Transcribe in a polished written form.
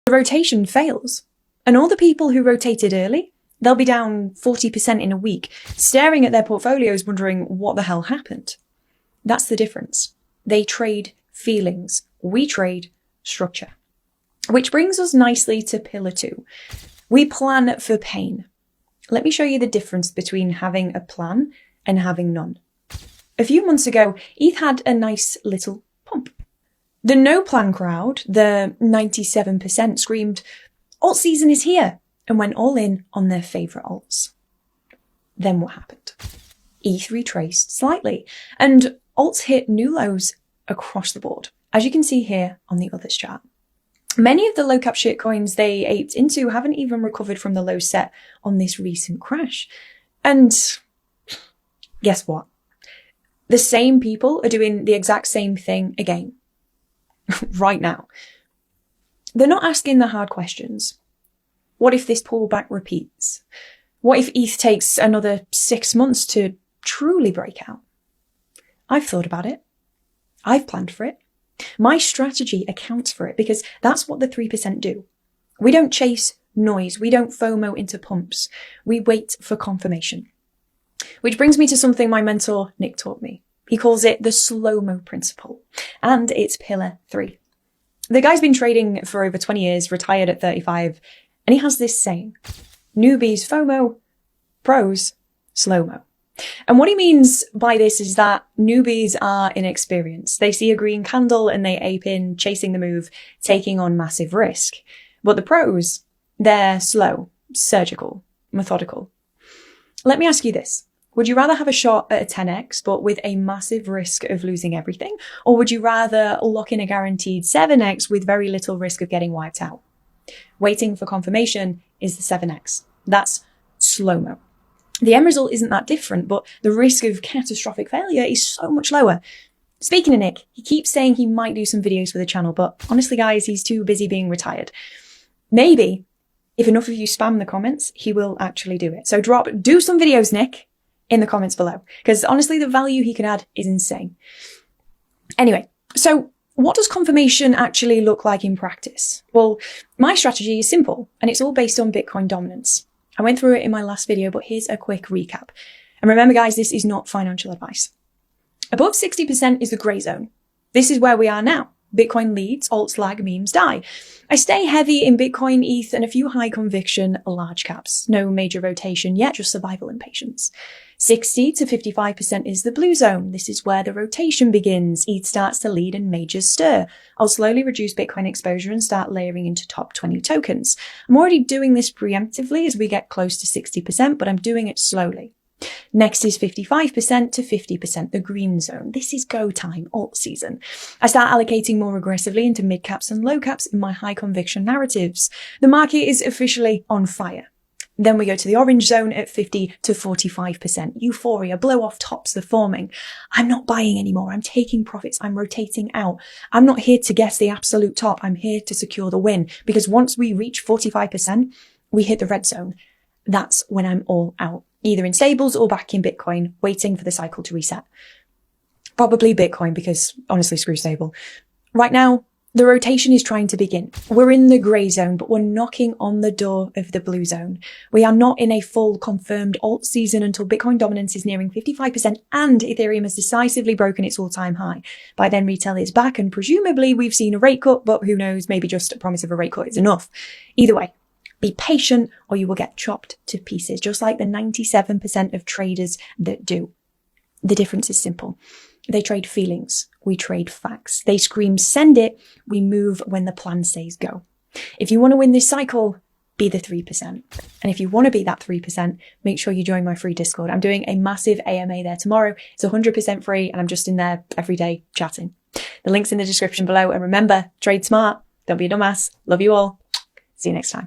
the rotation fails. And all the people who rotated early, they'll be down 40% in a week, staring at their portfolios wondering what the hell happened. That's the difference. They trade feelings. We trade structure. Which brings us nicely to pillar 2. We plan for pain. Let me show you the difference between having a plan and having none. A few months ago, ETH had a nice little pump. The no plan crowd, the 97%, screamed, "Alt season is here," and went all in on their favourite alts. Then what happened? ETH retraced slightly, and alts hit new lows across the board, as you can see here on the others chart. Many of the low-cap shitcoins they aped into haven't even recovered from the lows set on this recent crash. And guess what? The same people are doing the exact same thing again. Right now. They're not asking the hard questions. What if this pullback repeats? What if ETH takes another 6 months to truly break out? I've thought about it. I've planned for it. My strategy accounts for it because that's what the 3% do. We don't chase noise. We don't FOMO into pumps. We wait for confirmation. Which brings me to something my mentor Nick taught me. He calls it the slow-mo principle, and it's pillar 3. The guy's been trading for over 20 years, retired at 35, and he has this saying, newbies FOMO, pros slow-mo. And what he means by this is that newbies are inexperienced. They see a green candle and they ape in, chasing the move, taking on massive risk. But the pros, they're slow, surgical, methodical. Let me ask you this. Would you rather have a shot at a 10x, but with a massive risk of losing everything? Or would you rather lock in a guaranteed 7x with very little risk of getting wiped out? Waiting for confirmation is the 7x. That's slow-mo. The end result isn't that different, but the risk of catastrophic failure is so much lower. Speaking of Nick, he keeps saying he might do some videos for the channel, but honestly, guys, he's too busy being retired. Maybe, if enough of you spam the comments, he will actually do it. So do some videos, Nick, in the comments below, because honestly, the value he can add is insane. Anyway, so what does confirmation actually look like in practice? Well, my strategy is simple, and it's all based on Bitcoin dominance. I went through it in my last video, but here's a quick recap. And remember, guys, this is not financial advice. Above 60% is the gray zone. This is where we are now. Bitcoin leads, alts lag, memes die. I stay heavy in Bitcoin, ETH, and a few high conviction large caps. No major rotation yet, just survival and patience. 60 to 55% is the blue zone. This is where the rotation begins. ETH starts to lead and majors stir. I'll slowly reduce Bitcoin exposure and start layering into top 20 tokens. I'm already doing this preemptively as we get close to 60%, but I'm doing it slowly. Next is 55% to 50%, the green zone. This is go time, alt season. I start allocating more aggressively into mid caps and low caps in my high conviction narratives. The market is officially on fire. Then we go to the orange zone at 50 to 45%. Euphoria, blow off tops, they're forming. I'm not buying anymore. I'm taking profits. I'm rotating out. I'm not here to guess the absolute top. I'm here to secure the win, because once we reach 45%, we hit the red zone. That's when I'm all out, either in stables or back in Bitcoin, waiting for the cycle to reset. Probably Bitcoin, because honestly, screw stable. Right now, the rotation is trying to begin. We're in the grey zone, but we're knocking on the door of the blue zone. We are not in a full confirmed alt season until Bitcoin dominance is nearing 55% and Ethereum has decisively broken its all-time high. By then, retail is back and presumably we've seen a rate cut, but who knows, maybe just a promise of a rate cut is enough. Either way, be patient or you will get chopped to pieces, just like the 97% of traders that do. The difference is simple. They trade feelings. We trade facts. They scream, send it. We move when the plan says go. If you want to win this cycle, be the 3%. And if you want to be that 3%, make sure you join my free Discord. I'm doing a massive AMA there tomorrow. It's 100% free and I'm just in there every day chatting. The link's in the description below. And remember, trade smart. Don't be a dumbass. Love you all. See you next time.